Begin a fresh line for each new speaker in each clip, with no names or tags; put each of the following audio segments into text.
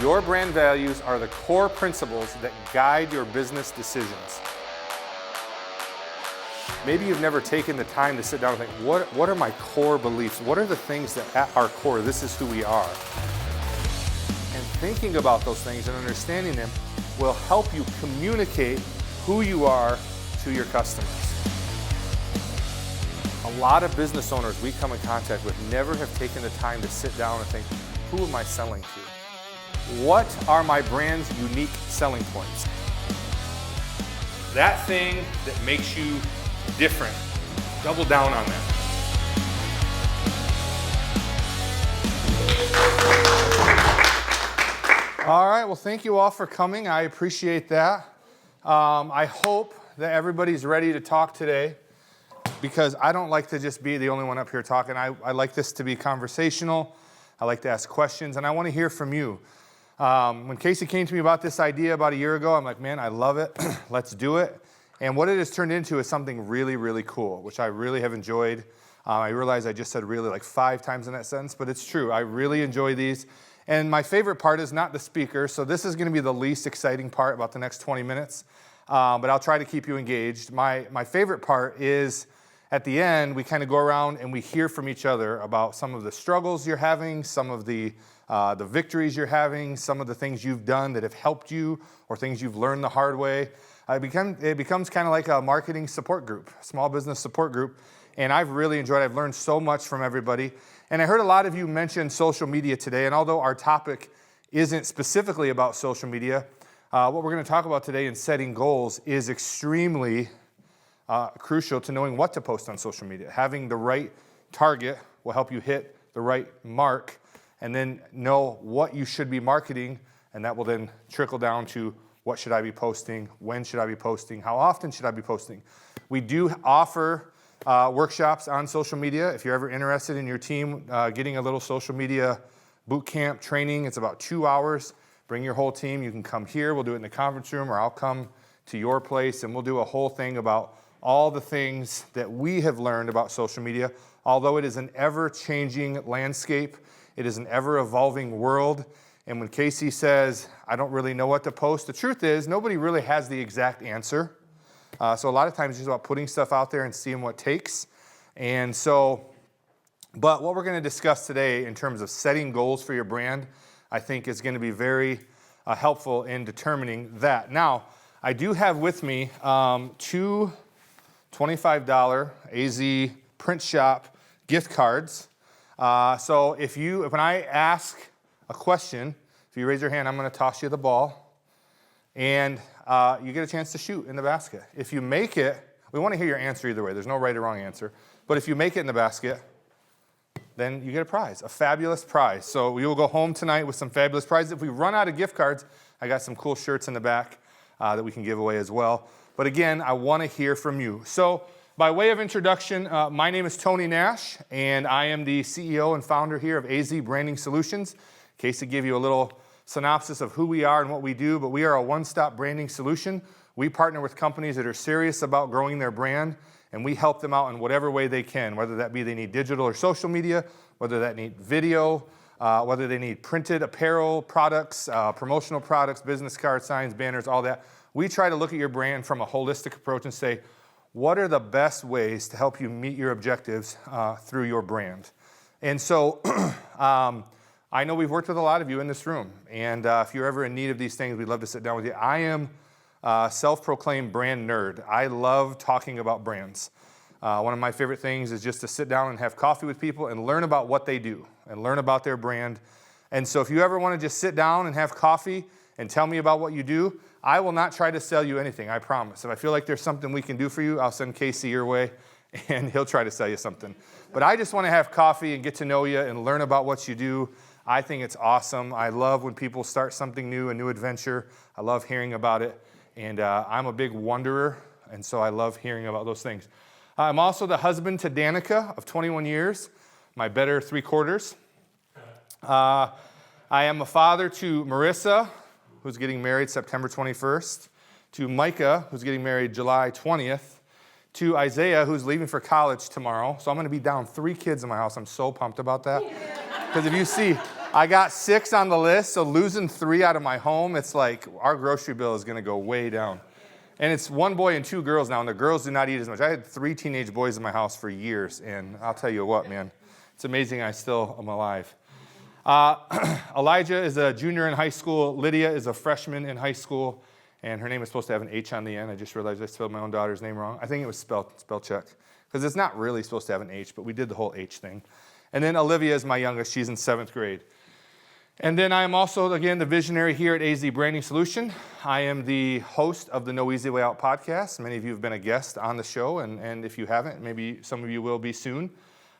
Your brand values are the core principles that guide your business decisions. Maybe you've never taken the time to sit down and think, what are my core beliefs? What are the things that at our core, this is who we are? And thinking about those things and understanding them will help you communicate who you are to your customers. A lot of business owners we come in contact with never have taken the time to sit down and think, who am I selling to? What are my brand's unique selling points? That thing that makes you different. Double down on that. All right, well, thank you all for coming. I appreciate that. I hope that everybody's ready to talk today, because I don't like to just be the only one up here talking. I like this to be conversational. I like to ask questions, and I want to hear from you. When Casey came to me about this idea about a year ago, I'm like, man, I love it. Let's do it. And what it has turned into is something really, really cool, which I really have enjoyed. I realize I just said really like 5 times in that sentence, but it's true. I really enjoy these. And my favorite part is not the speaker, so this is going to be the least exciting part about the next 20 minutes, but I'll try to keep you engaged. My favorite part is at the end, we kind of go around and we hear from each other about some of the struggles you're having, some of the victories you're having, some of the things you've done that have helped you, or things you've learned the hard way. It becomes kind of like a marketing support group, small business support group, and I've really enjoyed it. I've learned so much from everybody. And I heard a lot of you mention social media today, and although our topic isn't specifically about social media, what we're going to talk about today in setting goals is extremely crucial to knowing what to post on social media. Having the right target will help you hit the right mark, and then know what you should be marketing, and that will then trickle down to what should I be posting, when should I be posting, how often should I be posting. We do offer workshops on social media. If you're ever interested in your team getting a little social media boot camp training, it's about 2 hours. Bring your whole team. You can come here. We'll do it in the conference room, or I'll come to your place, and we'll do a whole thing about all the things that we have learned about social media. Although it is an ever-changing landscape, it is an ever-evolving world. And when Casey says, I don't really know what to post, the truth is nobody really has the exact answer. So a lot of times it's just about putting stuff out there and seeing what takes. And so, but what we're going to discuss today in terms of setting goals for your brand, I think is going to be very helpful in determining that. Now, I do have with me 2 $25 AZEE Print Shop gift cards. So when I ask a question, if you raise your hand, I'm going to toss you the ball, and you get a chance to shoot in the basket. If you make it, we want to hear your answer either way. There's no right or wrong answer. But if you make it in the basket, then you get a prize, a fabulous prize. So we will go home tonight with some fabulous prizes. If we run out of gift cards, I got some cool shirts in the back that we can give away as well. But again, I want to hear from you. So by way of introduction, my name is Tony Nash, and I am the CEO and founder here of AZEE Branding Solutions. Casey gave you a little synopsis of who we are and what we do, but we are a one-stop branding solution. We partner with companies that are serious about growing their brand, and we help them out in whatever way they can, whether that be they need digital or social media, whether that need video, whether they need printed apparel products, promotional products, business cards, signs, banners, all that. We try to look at your brand from a holistic approach and say, what are the best ways to help you meet your objectives through your brand? And so I know we've worked with a lot of you in this room, and if you're ever in need of these things, we'd love to sit down with you. I am a self-proclaimed brand nerd. I love talking about brands. One of my favorite things is just to sit down and have coffee with people and learn about what they do and learn about their brand. And so if you ever want to just sit down and have coffee and tell me about what you do, I will not try to sell you anything, I promise. If I feel like there's something we can do for you, I'll send Casey your way, and he'll try to sell you something. But I just want to have coffee and get to know you and learn about what you do. I think it's awesome. I love when people start something new, a new adventure. I love hearing about it. And I'm a big wonderer, and so I love hearing about those things. I'm also the husband to Danica of 21 years, my better 3/4. I am a father to Marissa, who's getting married September 21st, to Micah, who's getting married July 20th, to Isaiah, who's leaving for college tomorrow. So I'm going to be down 3 kids in my house. I'm so pumped about that. Because if you see, I got 6 on the list, so losing 3 out of my home, it's like our grocery bill is going to go way down. And it's 1 boy and 2 girls now, and the girls do not eat as much. I had 3 teenage boys in my house for years, and I'll tell you what, man, it's amazing I still am alive. Elijah is a junior in high school. Lydia is a freshman in high school, and her name is supposed to have an H on the end. I just realized I spelled my own daughter's name wrong. I think it was spell check, because it's not really supposed to have an H, but we did the whole H thing. And then Olivia is my youngest. She's in 7th grade. And then I am also, again, the visionary here at AZEE Branding Solutions. I am the host of the No Easy Way Out podcast. Many of you have been a guest on the show, and if you haven't, maybe some of you will be soon.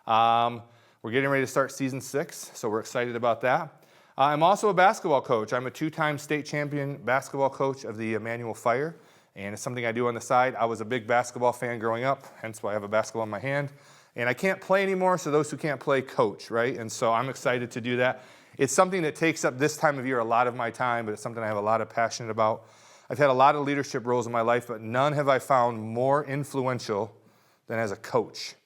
We're getting ready to start season 6, so we're excited about that. I'm also a basketball coach. I'm a 2-time state champion basketball coach of the Emmanuel Fire, and it's something I do on the side. I was a big basketball fan growing up, hence why I have a basketball in my hand. And I can't play anymore, so those who can't play, coach, right? And so I'm excited to do that. It's something that takes up this time of year a lot of my time, but it's something I have a lot of passion about. I've had a lot of leadership roles in my life, but none have I found more influential than as a coach.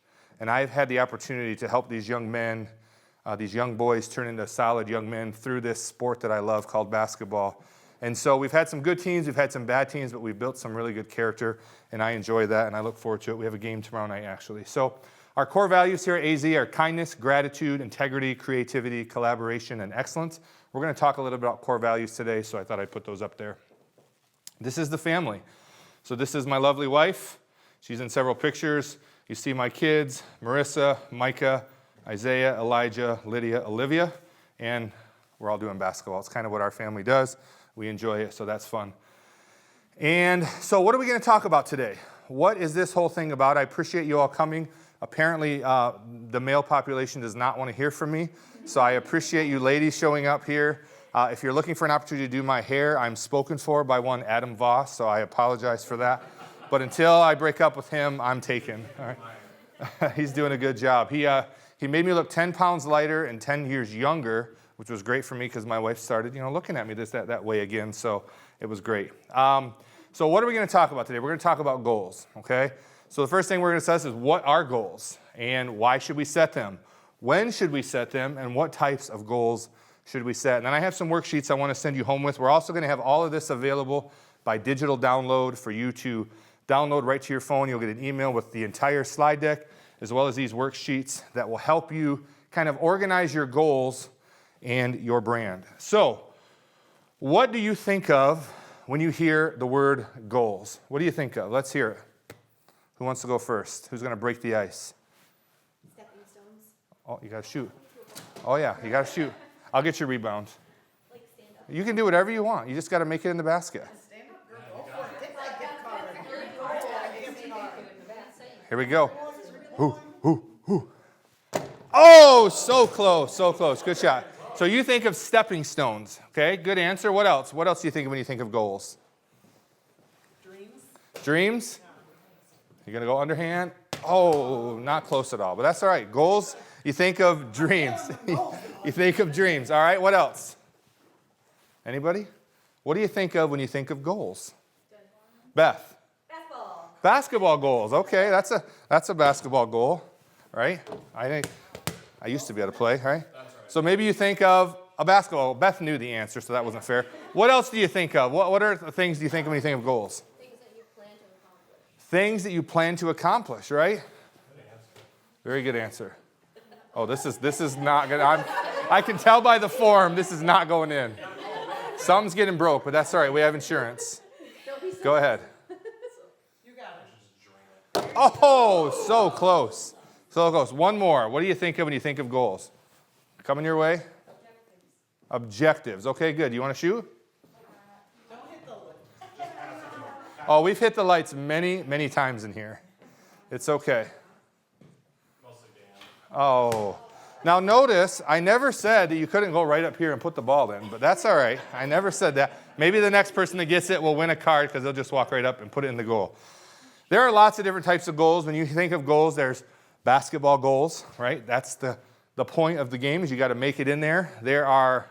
And I've had the opportunity to help these young men, these young boys turn into solid young men through this sport that I love called basketball. And so we've had some good teams, we've had some bad teams, but we've built some really good character, and I enjoy that, and I look forward to it. We have a game tomorrow night, actually. So our core values here at AZEE are kindness, gratitude, integrity, creativity, collaboration, and excellence. We're going to talk a little bit about core values today, so I thought I'd put those up there. This is the family. So this is my lovely wife. She's in several pictures. You see my kids, Marissa, Micah, Isaiah, Elijah, Lydia, Olivia, and we're all doing basketball. It's kind of what our family does. We enjoy it, so that's fun. And so what are we going to talk about today? What is this whole thing about? I appreciate you all coming. Apparently, the male population does not want to hear from me, so I appreciate you ladies showing up here. If you're looking for an opportunity to do my hair, I'm spoken for by one Adam Voss, so I apologize for that. But until I break up with him, I'm taken. All right? He's doing a good job. He made me look 10 pounds lighter and 10 years younger, which was great for me because my wife started, looking at me that way again, so it was great. So what are we going to talk about today? We're going to talk about goals, okay? So the first thing we're going to discuss is what are goals and why should we set them? When should we set them and what types of goals should we set? And then I have some worksheets I want to send you home with. We're also going to have all of this available by digital download for you to download right to your phone. You'll get an email with the entire slide deck as well as these worksheets that will help you kind of organize your goals and your brand. So what do you think of when you hear the word goals? What do you think of? Let's hear it. Who wants to go first? Who's going to break the ice?
Stepping stones.
Oh, you got to shoot. Oh, yeah, you got to shoot. I'll get your rebound.
Like stand up.
You can do whatever you want. You just got to make it in the basket.
Stand up, girl. Go for it. Take that gift card.
Here we go. Oh, so close, so close. Good shot. So you think of stepping stones. Okay, good answer. What else? What else do you think of when you think of goals? Dreams? You're going to go underhand? Oh, not close at all, but that's all right. Goals, you think of dreams. You think of dreams. All right, what else? Anybody? What do you think of when you think of goals? Beth?
Basketball.
Basketball goals. Okay, that's a basketball goal, right? I think I used to be able to play, right? So maybe you think of a basketball. Beth knew the answer, so that wasn't fair. What else do you think of? What are the things do you think of when you think of goals? Things that you plan to accomplish, right? Very good answer. Oh, this is not good. I can tell by the form this is not going in. Something's getting broke, but that's all right. We have insurance. Go ahead.
You got it.
Oh, so close. So close. One more. What do you think of when you think of goals? Coming your way? Objectives. Okay, good. You want to shoot?
Don't hit the lid.
Oh, we've hit the lights many, many times in here. It's okay. Oh. Now notice, I never said that you couldn't go right up here and put the ball in, but that's all right. I never said that. Maybe the next person that gets it will win a card because they'll just walk right up and put it in the goal. There are lots of different types of goals. When you think of goals, there's basketball goals, right? That's the point of the game is you got to make it in there. There are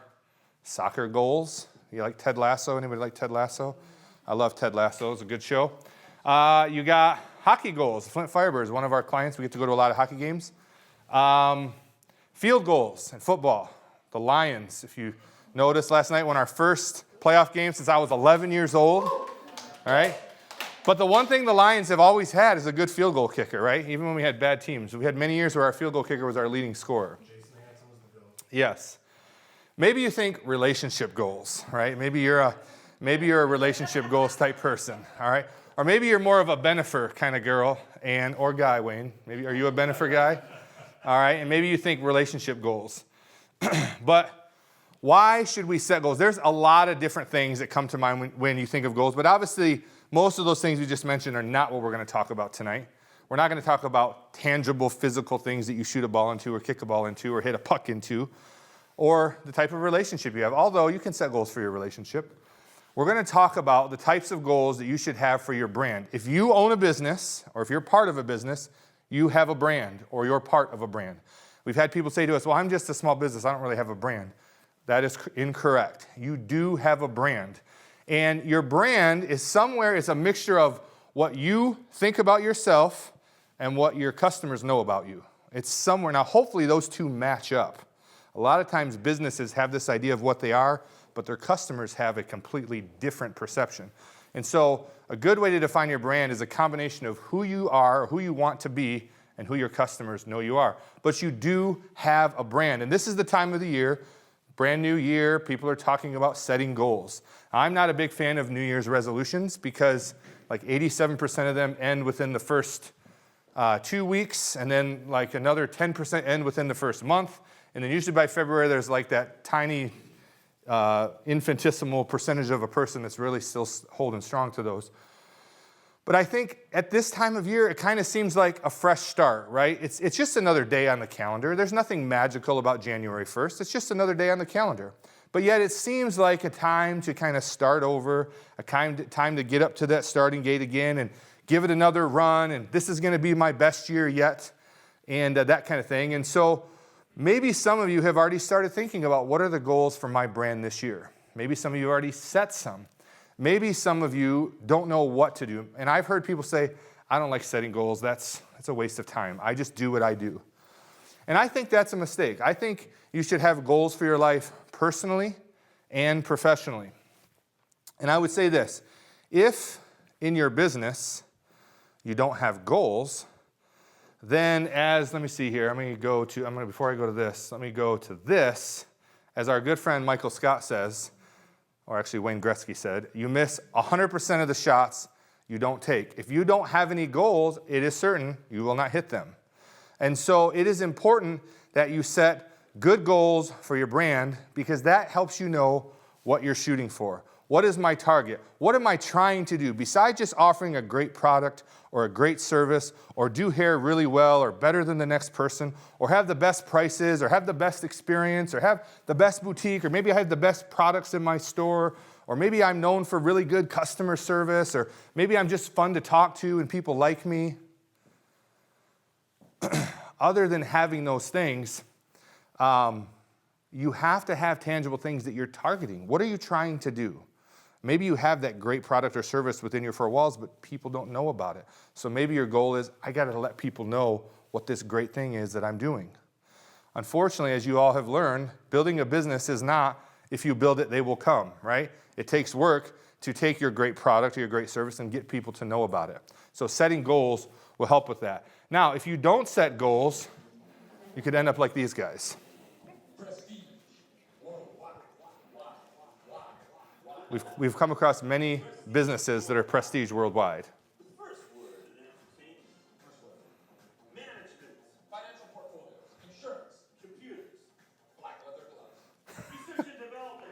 soccer goals. You like Ted Lasso? Anybody like Ted Lasso? I love Ted Lasso. It's a good show. You got hockey goals. Flint Firebirds, one of our clients. We get to go to a lot of hockey games. Field goals in football. The Lions, if you noticed last night, won our first playoff game since I was 11 years old. All right? But the one thing the Lions have always had is a good field goal kicker, right? Even when we had bad teams. We had many years where our field goal kicker was our leading scorer. Yes. Maybe you think relationship goals, right? Maybe you're a relationship goals type person, all right? Or maybe you're more of a Benefer kind of girl or guy, Wayne. Maybe are you a Benefer guy? All right, and maybe you think relationship goals. But why should we set goals? There's a lot of different things that come to mind when you think of goals, but obviously most of those things we just mentioned are not what we're going to talk about tonight. We're not going to talk about tangible physical things that you shoot a ball into or kick a ball into or hit a puck into or the type of relationship you have, although you can set goals for your relationship. We're going to talk about the types of goals that you should have for your brand. If you own a business or if you're part of a business, you have a brand or you're part of a brand. We've had people say to us, well, I'm just a small business. I don't really have a brand. That is incorrect. You do have a brand. And your brand is somewhere, it's a mixture of what you think about yourself and what your customers know about you. It's somewhere. Now, hopefully those two match up. A lot of times businesses have this idea of what they are, but their customers have a completely different perception. And so a good way to define your brand is a combination of who you are, who you want to be, and who your customers know you are. But you do have a brand. And this is the time of the year, brand new year, people are talking about setting goals. I'm not a big fan of New Year's resolutions because like 87% of them end within the first 2 weeks, and then like another 10% end within the first month. And then usually by February, there's like that tiny infinitesimal percentage of a person that's really still holding strong to those. But I think at this time of year, it kind of seems like a fresh start, right? It's just another day on the calendar. There's nothing magical about January 1st. It's just another day on the calendar. But yet it seems like a time to kind of start over, a time to get up to that starting gate again and give it another run, and this is going to be my best year yet, and that kind of thing. And so maybe some of you have already started thinking about what are the goals for my brand this year. Maybe some of you already set some. Maybe some of you don't know what to do. And I've heard people say, I don't like setting goals. That's a waste of time. I just do what I do. And I think that's a mistake. I think you should have goals for your life personally and professionally. And I would say this, if in your business you don't have goals, then let me see here, before I go to this, let me go to this. As our good friend Michael Scott says, or actually Wayne Gretzky said, you miss 100% of the shots you don't take. If you don't have any goals, it is certain you will not hit them. And so it is important that you set good goals for your brand because that helps you know what you're shooting for. What is my target? What am I trying to do? Besides just offering a great product or a great service or do hair really well or better than the next person or have the best prices or have the best experience or have the best boutique or maybe I have the best products in my store or maybe I'm known for really good customer service or maybe I'm just fun to talk to and people like me. Other than having those things, you have to have tangible things that you're targeting. What are you trying to do? Maybe you have that great product or service within your four walls, but people don't know about it. So maybe your goal is, I got to let people know what this great thing is that I'm doing. Unfortunately, as you all have learned, building a business is not, if you build it, they will come, right? It takes work to take your great product or your great service and get people to know about it. So setting goals will help with that. Now, if you don't set goals, you could end up like these guys. We've come across many businesses that are prestige worldwide.
First word, management, financial portfolios, insurance, computers, black leather gloves, research and development,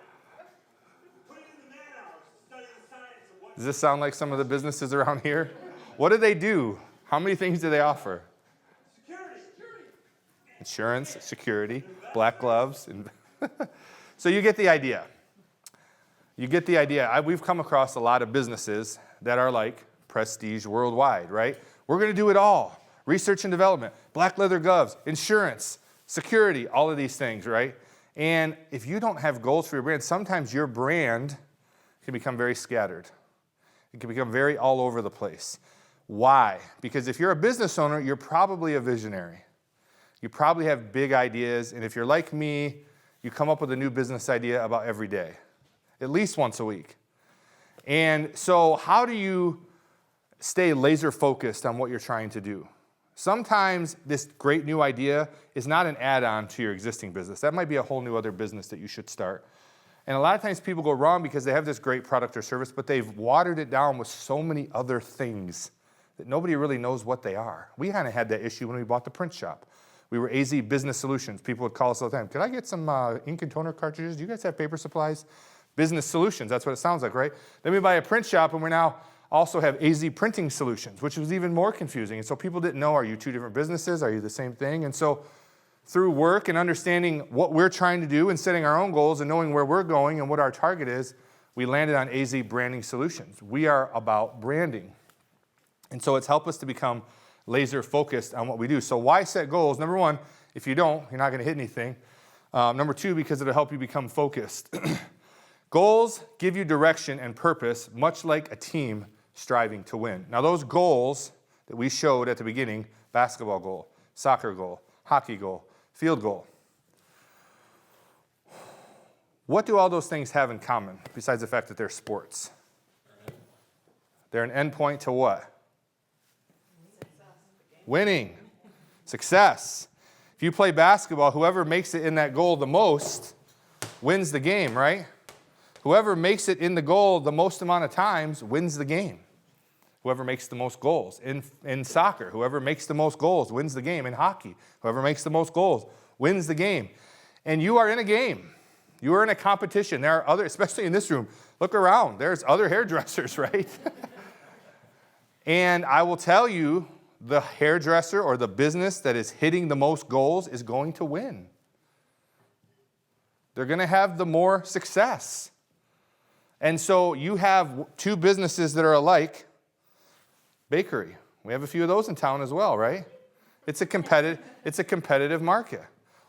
putting in the man hours to study the science of what.
Does this sound like some of the businesses around here? What do they do? How many things do they offer?
Security.
Insurance, security, black gloves. So you get the idea. We've come across a lot of businesses that are like prestige worldwide, right? We're going to do it all. Research and development, black leather gloves, insurance, security, all of these things, right? And if you don't have goals for your brand, sometimes your brand can become very scattered. It can become very all over the place. Why? Because if you're a business owner, you're probably a visionary. You probably have big ideas, and if you're like me, you come up with a new business idea about every day, at least once a week. And so how do you stay laser focused on what you're trying to do? Sometimes this great new idea is not an add-on to your existing business. That might be a whole new other business that you should start. And a lot of times people go wrong because they have this great product or service, but they've watered it down with so many other things that nobody really knows what they are. We kind of had that issue when we bought the print shop. We were AZEE Business Solutions. People would call us all the time. Could I get some ink and toner cartridges? Do you guys have paper supplies? Business Solutions, that's what it sounds like, right? Then we buy a print shop and we now also have AZEE Printing Solutions, which was even more confusing. And so people didn't know, are you two different businesses? Are you the same thing? And so through work and understanding what we're trying to do and setting our own goals and knowing where we're going and what our target is, we landed on AZEE Branding Solutions. We are about branding. And so it's helped us to become laser focused on what we do. So why set goals? Number one, if you don't, you're not going to hit anything. Number two, because it'll help you become focused. Goals give you direction and purpose, much like a team striving to win. Now those goals that we showed at the beginning, basketball goal, soccer goal, hockey goal, field goal. What do all those things have in common besides the fact that they're sports? They're an endpoint to what? Winning, success. If you play basketball, whoever makes it in that goal the most wins the game, right? Whoever makes it in the goal the most amount of times wins the game. Whoever makes the most goals. In soccer, whoever makes the most goals wins the game. In hockey, whoever makes the most goals wins the game. And you are in a game. You are in a competition. There are other, especially in this room, look around. There's other hairdressers, right? And I will tell you, the hairdresser or the business that is hitting the most goals is going to win. They're going to have the more success. And so you have two businesses that are alike. Bakery. We have a few of those in town as well, right? It's a competitive market.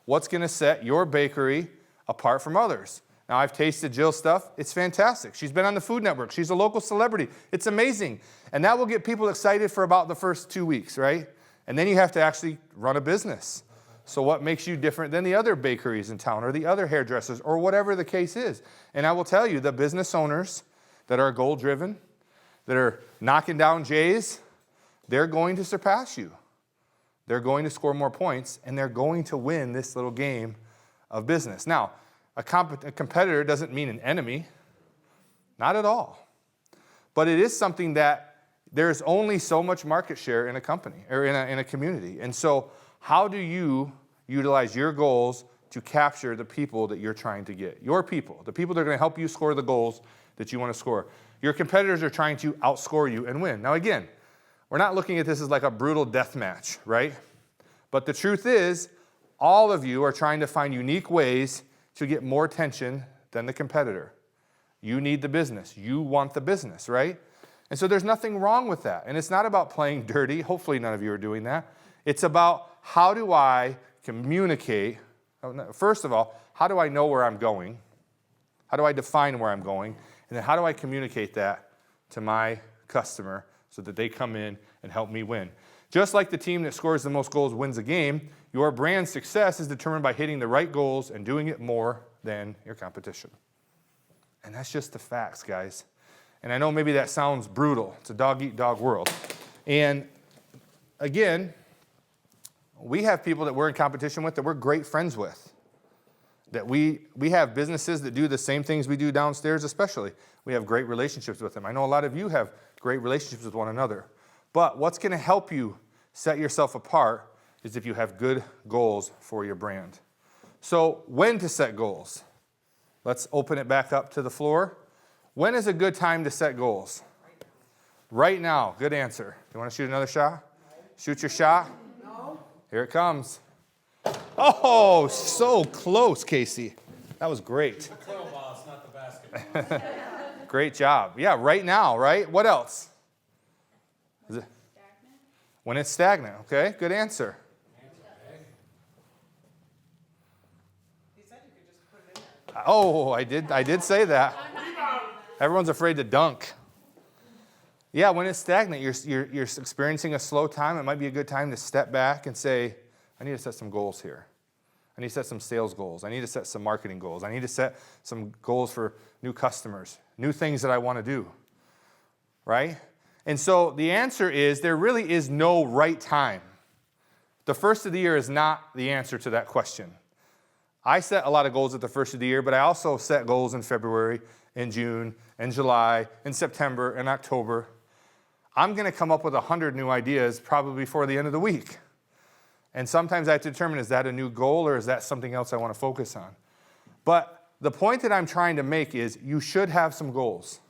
What's going to set your bakery apart from others? Now, I've tasted Jill's stuff. It's fantastic. She's been on the Food Network. She's a local celebrity. It's amazing. And that will get people excited for about the first 2 weeks, right? And then you have to actually run a business. So what makes you different than the other bakeries in town or the other hairdressers or whatever the case is? And I will tell you, the business owners that are goal-driven, that are knocking down J's, they're going to surpass you. They're going to score more points, and they're going to win this little game of business. Now, a competitor doesn't mean an enemy. Not at all. But it is something that there's only so much market share in a company or in a community. And so how do you utilize your goals to capture the people that you're trying to get? Your people, the people that are going to help you score the goals that you want to score. Your competitors are trying to outscore you and win. Now again, we're not looking at this as like a brutal death match, right? But the truth is, all of you are trying to find unique ways to get more attention than the competitor. You need the business. You want the business, right? And so there's nothing wrong with that. And it's not about playing dirty. Hopefully none of you are doing that. It's about how do I communicate. First of all, how do I know where I'm going? How do I define where I'm going? And then how do I communicate that to my customer so that they come in and help me win? Just like the team that scores the most goals wins a game, your brand success is determined by hitting the right goals and doing it more than your competition. And that's just the facts, guys. And I know maybe that sounds brutal. It's a dog-eat-dog world. And again, we have people that we're in competition with that we're great friends with. That we have businesses that do the same things we do downstairs especially. We have great relationships with them. I know a lot of you have great relationships with one another. But what's going to help you set yourself apart is if you have good goals for your brand. So when to set goals? Let's open it back up to the floor. When is a good time to set goals? Right now. Good answer. You want to shoot another shot? Shoot your shot?
No.
Here it comes. Oh, so close, Casey. That was great.
The crow boss, not the basketball.
Great job. Yeah, right now, right? What else? Is it? When it's stagnant. Okay, good answer.
He said you could just put it in there.
Oh, I did say that. Everyone's afraid to dunk. Yeah, when it's stagnant, you're experiencing a slow time. It might be a good time to step back and say, I need to set some goals here. I need to set some sales goals. I need to set some marketing goals. I need to set some goals for new customers, new things that I want to do, right? And so the answer is there really is no right time. The first of the year is not the answer to that question. I set a lot of goals at the first of the year, but I also set goals in February, in June, in July, in September, in October. I'm going to come up with 100 new ideas probably before the end of the week. And sometimes I have to determine, is that a new goal or is that something else I want to focus on? But the point that I'm trying to make is you should have some goals.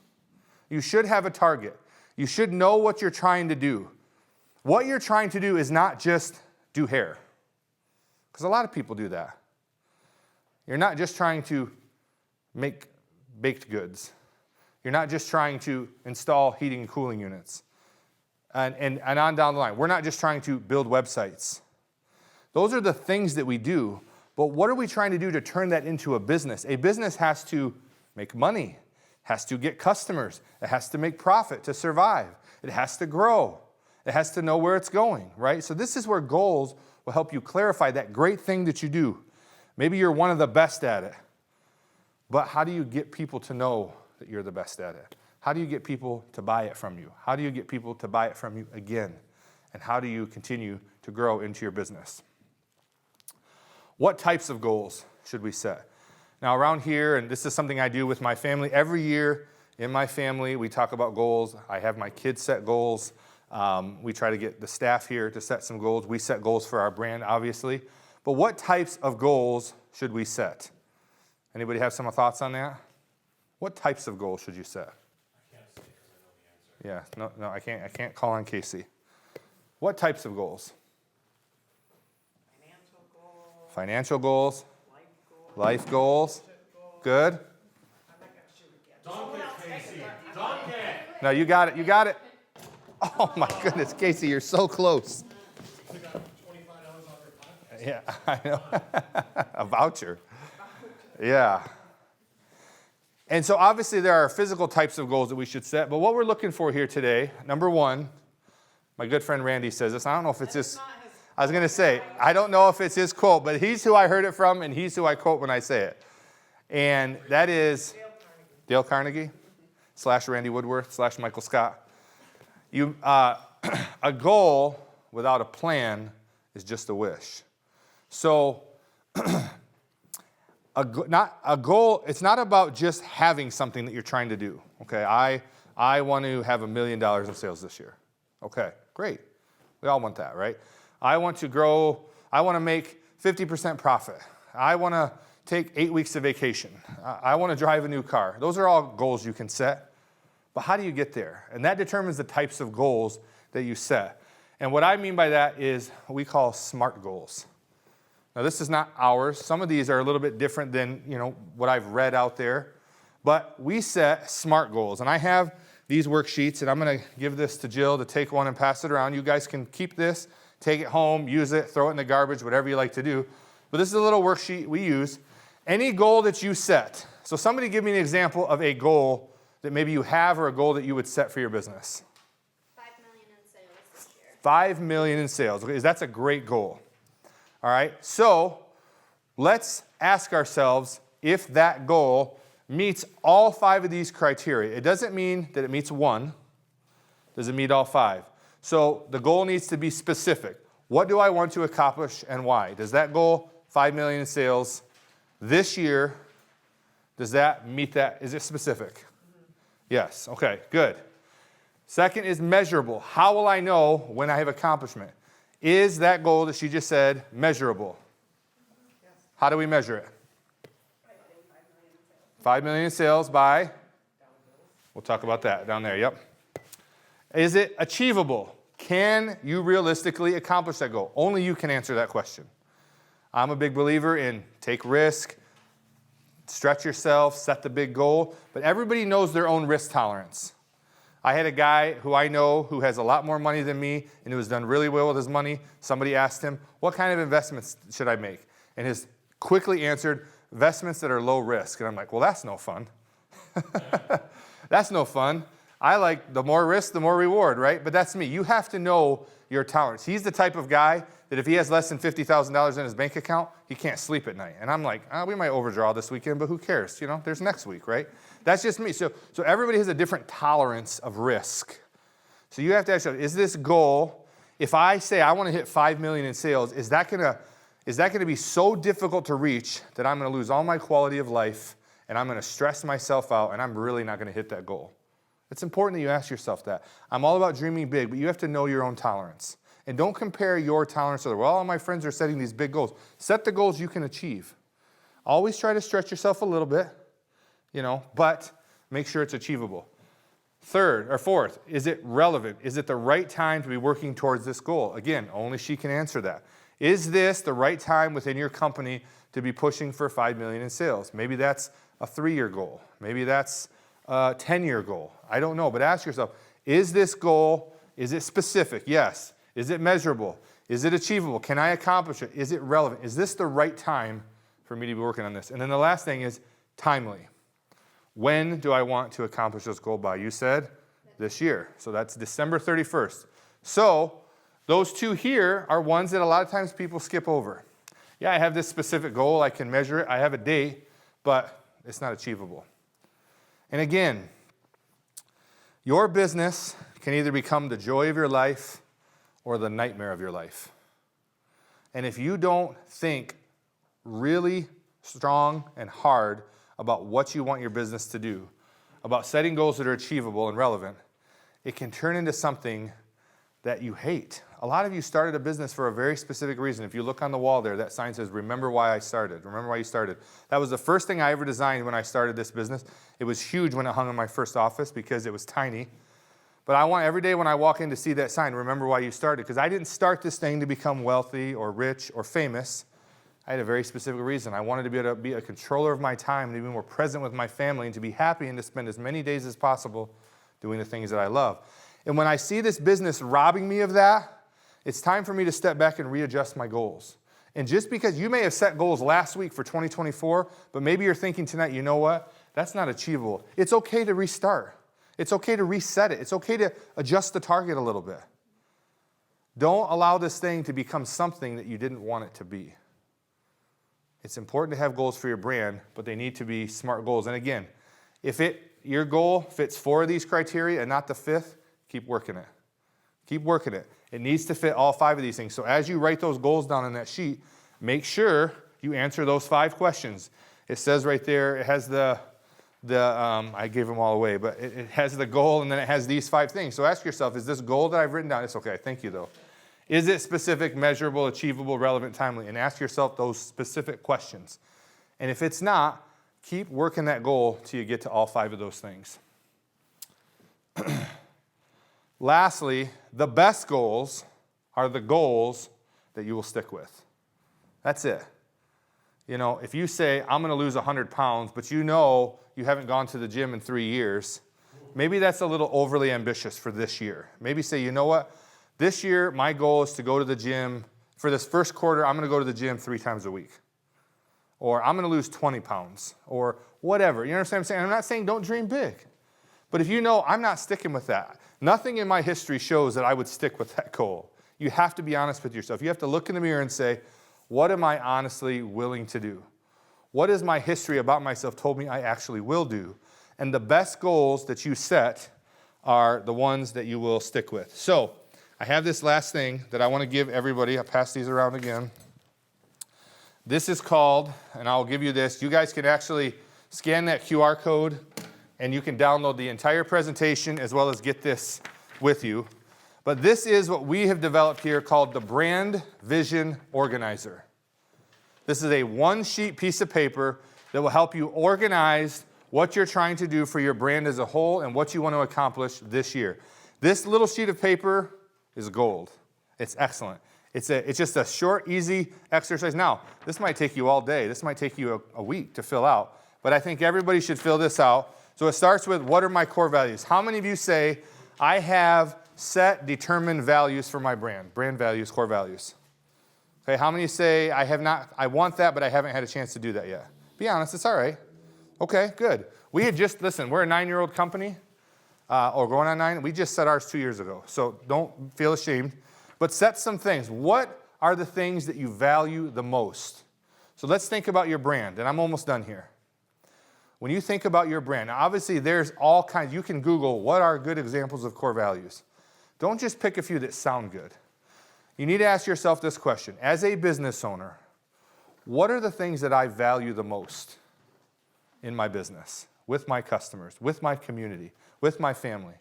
You should have a target. You should know what you're trying to do. What you're trying to do is not just do hair, because a lot of people do that. You're not just trying to make baked goods. You're not just trying to install heating and cooling units. And on down the line. We're not just trying to build websites. Those are the things that we do, but what are we trying to do to turn that into a business? A business has to make money, has to get customers, it has to make profit to survive, it has to grow, it has to know where it's going, right? So this is where goals will help you clarify that great thing that you do. Maybe you're one of the best at it, but how do you get people to know that you're the best at it? How do you get people to buy it from you? How do you get people to buy it from you again? And how do you continue to grow into your business? What types of goals should we set? Now around here, and this is something I do with my family, every year in my family we talk about goals. I have my kids set goals. We try to get the staff here to set some goals. We set goals for our brand, obviously. But what types of goals should we set? Anybody have some thoughts on that? What types of goals should you set? Yeah, no, I can't call on Casey. What types of goals? Financial goals. Life goals. Good.
Donkey, Casey. Donkey.
No, you got it. Oh my goodness, Casey, you're so close.
We got $25 off your podcast.
Yeah, I know. A voucher. Yeah. And so obviously there are physical types of goals that we should set, but what we're looking for here today, number one, my good friend Randy says this. I don't know if it's his, I was going to say, I don't know if it's his quote, but he's who I heard it from, and he's who I quote when I say it. And that is Dale Carnegie / Randy Woodworth / Michael Scott. A goal without a plan is just a wish. So a goal, it's not about just having something that you're trying to do. Okay, I want to have $1 million in sales this year. Okay, great. We all want that, right? I want to grow, I want to make 50% profit. I want to take 8 weeks of vacation. I want to drive a new car. Those are all goals you can set. But how do you get there? And that determines the types of goals that you set. And what I mean by that is what we call SMART goals. Now, this is not ours. Some of these are a little bit different than, what I've read out there. But we set SMART goals. And I have these worksheets, and I'm going to give this to Jill to take one and pass it around. You guys can keep this, take it home, use it, throw it in the garbage, whatever you like to do. But this is a little worksheet we use. Any goal that you set. So somebody give me an example of a goal that maybe you have or a goal that you would set for your business.
5 million in sales this year.
5 million in sales. Okay, that's a great goal. All right, so let's ask ourselves if that goal meets all 5 of these criteria. It doesn't mean that it meets one. Does it meet all 5? So the goal needs to be specific. What do I want to accomplish and why? Does that goal, 5 million in sales this year, does that meet that? Is it specific? Mm-hmm. Yes, okay, good. Second is measurable. How will I know when I have accomplishment? Is that goal that she just said measurable? Yes. How do we measure it? 5 million in sales by? We'll talk about that down there, yep. Is it achievable? Can you realistically accomplish that goal? Only you can answer that question. I'm a big believer in take risk, stretch yourself, set the big goal, but everybody knows their own risk tolerance. I had a guy who I know who has a lot more money than me and who has done really well with his money. Somebody asked him, what kind of investments should I make? And his quickly answered, investments that are low risk. And I'm like, well, that's no fun. That's no fun. I like the more risk, the more reward, right? But that's me. You have to know your tolerance. He's the type of guy that if he has less than $50,000 in his bank account, he can't sleep at night. And I'm like, we might overdraw this weekend, but who cares? You know, there's next week, right? That's just me. So everybody has a different tolerance of risk. So you have to ask yourself, is this goal, if I say I want to hit 5 million in sales, is that going to be so difficult to reach that I'm going to lose all my quality of life and I'm going to stress myself out and I'm really not going to hit that goal? It's important that you ask yourself that. I'm all about dreaming big, but you have to know your own tolerance. And don't compare your tolerance to well, all my friends are setting these big goals. Set the goals you can achieve. Always try to stretch yourself a little bit, but make sure it's achievable. Third or fourth, is it relevant? Is it the right time to be working towards this goal? Again, only she can answer that. Is this the right time within your company to be pushing for 5 million in sales? Maybe that's a 3-year goal. Maybe that's a 10-year goal. I don't know, but ask yourself, is this goal, is it specific? Yes. Is it measurable? Is it achievable? Can I accomplish it? Is it relevant? Is this the right time for me to be working on this? And then the last thing is timely. When do I want to accomplish this goal by? You said this year. So that's December 31st. So those two here are ones that a lot of times people skip over. Yeah, I have this specific goal. I can measure it. I have a date, but it's not achievable. And again, your business can either become the joy of your life or the nightmare of your life. And if you don't think really strong and hard about what you want your business to do, about setting goals that are achievable and relevant, it can turn into something that you hate. A lot of you started a business for a very specific reason. If you look on the wall there, that sign says, remember why I started. Remember why you started. That was the first thing I ever designed when I started this business. It was huge when it hung in my first office because it was tiny. But I want every day when I walk in to see that sign, remember why you started. Because I didn't start this thing to become wealthy or rich or famous. I had a very specific reason. I wanted to be able to be a controller of my time, to be more present with my family, and to be happy and to spend as many days as possible doing the things that I love. And when I see this business robbing me of that, it's time for me to step back and readjust my goals. And just because you may have set goals last week for 2024, but maybe you're thinking tonight, you know what? That's not achievable. It's okay to restart. It's okay to reset it. It's okay to adjust the target a little bit. Don't allow this thing to become something that you didn't want it to be. It's important to have goals for your brand, but they need to be smart goals. And again, if your goal fits 4 of these criteria and not the 5th, keep working it. Keep working it. It needs to fit all 5 of these things. So as you write those goals down on that sheet, make sure you answer those 5 questions. It says right there, it has I gave them all away, but it has the goal and then it has these 5 things. So ask yourself, is this goal that I've written down, it's okay, thank you though. Is it specific, measurable, achievable, relevant, timely? And ask yourself those specific questions. And if it's not, keep working that goal till you get to all 5 of those things. Lastly, the best goals are the goals that you will stick with. That's it. If you say, I'm going to lose 100 pounds, but you haven't gone to the gym in 3 years, maybe that's a little overly ambitious for this year. Maybe say, you know what? This year, my goal is to go to the gym. For this first quarter, I'm going to go to the gym 3 times a week. Or I'm going to lose 20 pounds. Or whatever. You understand what I'm saying? I'm not saying don't dream big. But if you know, I'm not sticking with that. Nothing in my history shows that I would stick with that goal. You have to be honest with yourself. You have to look in the mirror and say, what am I honestly willing to do? What has my history about myself told me I actually will do? And the best goals that you set are the ones that you will stick with. So I have this last thing that I want to give everybody. I'll pass these around again. This is called, and I'll give you this. You guys can actually scan that QR code, and you can download the entire presentation as well as get this with you. But this is what we have developed here called the Brand Vision Organizer. This is a 1-sheet piece of paper that will help you organize what you're trying to do for your brand as a whole and what you want to accomplish this year. This little sheet of paper is gold. It's excellent. It's just a short, easy exercise. Now, this might take you all day. This might take you a week to fill out. But I think everybody should fill this out. So it starts with, what are my core values? How many of you say, I have set determined values for my brand? Brand values, core values. Okay, how many say, I want that, but I haven't had a chance to do that yet? Be honest, it's all right. Okay, good. We're a 9-year-old company. or going on 9. We just set ours 2 years ago, so don't feel ashamed. But set some things. What are the things that you value the most? So let's think about your brand, and I'm almost done here. When you think about your brand, now obviously there's all kinds. You can Google what are good examples of core values. Don't just pick a few that sound good. You need to ask yourself this question. As a business owner, what are the things that I value the most in my business, with my customers, with my community, with my family?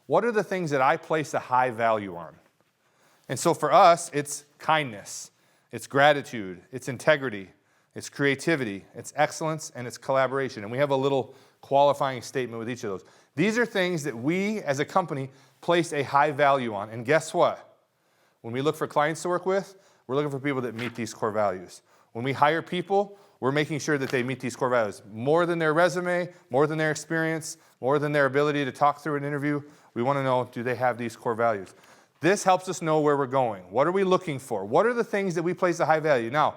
What are the things that I place a high value on? And so for us, it's kindness, it's gratitude, it's integrity, it's creativity, it's excellence, and it's collaboration. And we have a little qualifying statement with each of those. These are things that we as a company place a high value on. And guess what? When we look for clients to work with, we're looking for people that meet these core values. When we hire people, we're making sure that they meet these core values. More than their resume, more than their experience, more than their ability to talk through an interview, we want to know, do they have these core values? This helps us know where we're going. What are we looking for? What are the things that we place a high value? Now,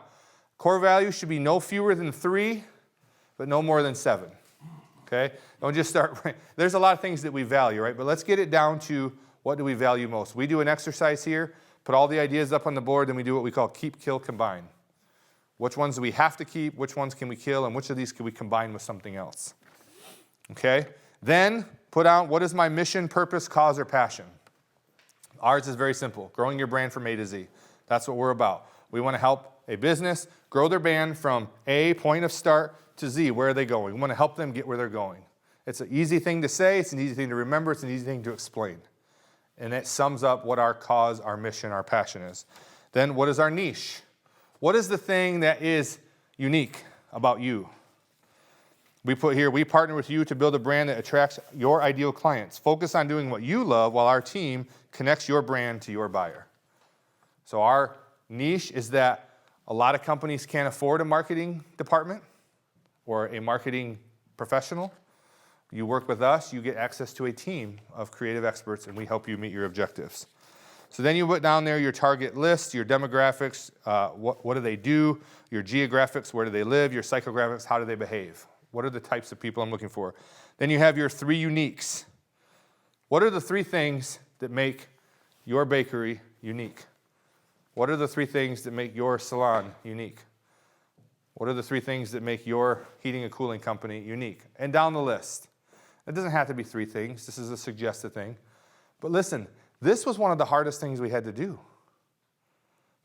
core values should be no fewer than 3, but no more than 7. Okay? Don't just start. There's a lot of things that we value, right? But let's get it down to what do we value most. We do an exercise here, put all the ideas up on the board, then we do what we call keep, kill, combine. Which ones do we have to keep? Which ones can we kill? And which of these can we combine with something else? Okay? Then put out what is my mission, purpose, cause, or passion. Ours is very simple. Growing your brand from A to Z. That's what we're about. We want to help a business grow their brand from A, point of start, to Z, where are they going? We want to help them get where they're going. It's an easy thing to say. It's an easy thing to remember. It's an easy thing to explain. And it sums up what our cause, our mission, our passion is. Then what is our niche? What is the thing that is unique about you? We put here, we partner with you to build a brand that attracts your ideal clients. Focus on doing what you love while our team connects your brand to your buyer. So our niche is that a lot of companies can't afford a marketing department or a marketing professional. You work with us, you get access to a team of creative experts, and we help you meet your objectives. So then you put down there your target list, your demographics, what do they do, your geographics, where do they live, your psychographics, how do they behave. What are the types of people I'm looking for? Then you have your 3 uniques. What are the 3 things that make your bakery unique? What are the 3 things that make your salon unique? What are the 3 things that make your heating and cooling company unique? And down the list. It doesn't have to be 3 things. This is a suggested thing. But listen, this was one of the hardest things we had to do.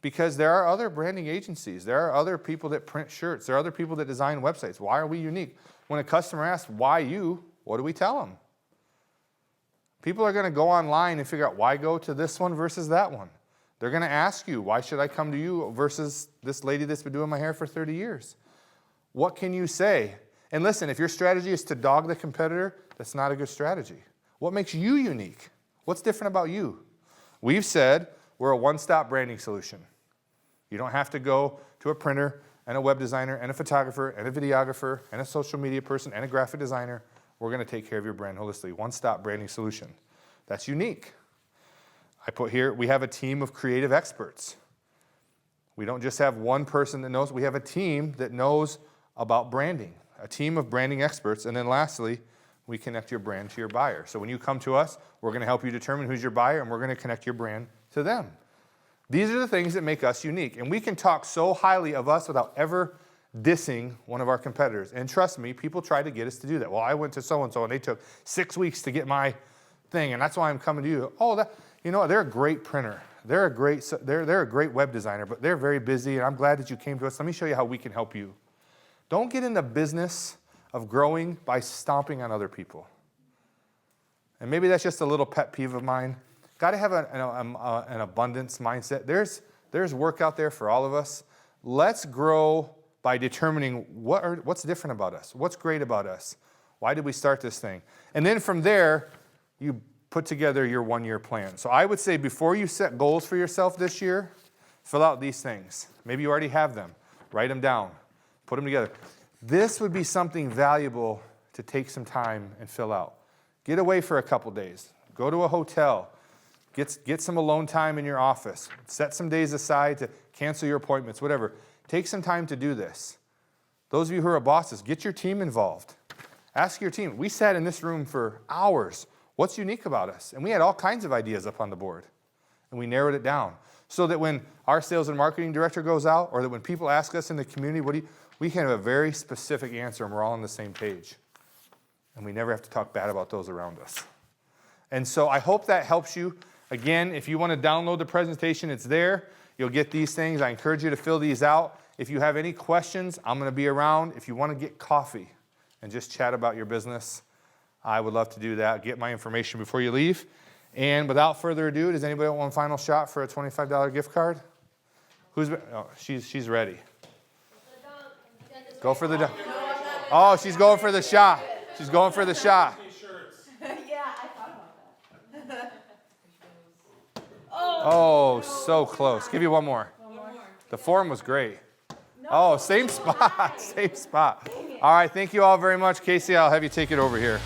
Because there are other branding agencies. There are other people that print shirts. There are other people that design websites. Why are we unique? When a customer asks, why you? What do we tell them? People are going to go online and figure out why go to this one versus that one. They're going to ask you, why should I come to you versus this lady that's been doing my hair for 30 years? What can you say? And listen, if your strategy is to dog the competitor, that's not a good strategy. What makes you unique? What's different about you? We've said we're a one-stop branding solution. You don't have to go to a printer and a web designer and a photographer and a videographer and a social media person and a graphic designer. We're going to take care of your brand holistically. One-stop branding solution. That's unique. I put here, we have a team of creative experts. We don't just have one person that knows. We have a team that knows about branding, a team of branding experts. And then lastly, we connect your brand to your buyer. So when you come to us, we're going to help you determine who's your buyer, and we're going to connect your brand to them. These are the things that make us unique. And we can talk so highly of us without ever dissing one of our competitors. And trust me, people try to get us to do that. Well, I went to so-and-so, and they took 6 weeks to get my thing, and that's why I'm coming to you. Oh, they're a great printer. They're a great web designer, but they're very busy, and I'm glad that you came to us. Let me show you how we can help you. Don't get in the business of growing by stomping on other people. And maybe that's just a little pet peeve of mine. Got to have an abundance mindset. There's work out there for all of us. Let's grow by determining what's different about us, what's great about us. Why did we start this thing? And then from there, you put together your 1-year plan. So I would say before you set goals for yourself this year, fill out these things. Maybe you already have them. Write them down. Put them together. This would be something valuable to take some time and fill out. Get away for a couple days. Go to a hotel. Get some alone time in your office. Set some days aside to cancel your appointments, whatever. Take some time to do this. Those of you who are bosses, get your team involved. Ask your team. We sat in this room for hours What's unique about us? And we had all kinds of ideas up on the board. And we narrowed it down. So that when our sales and marketing director goes out, or that when people ask us in the community, we can have a very specific answer and we're all on the same page. And we never have to talk bad about those around us. And so I hope that helps you. Again, if you want to download the presentation, it's there. You'll get these things. I encourage you to fill these out. If you have any questions, I'm going to be around. If you want to get coffee and just chat about your business, I would love to do that. Get my information before you leave. And without further ado, does anybody want one final shot for a $25 gift card? She's ready. Go for the dunk. Oh, she's going for the shot. She's going for the shot.
Yeah, I thought about that.
Oh, so close. Give you one more. The form was great. Oh, same spot. Same spot. All right, thank you all very much. Casey, I'll have you take it over here.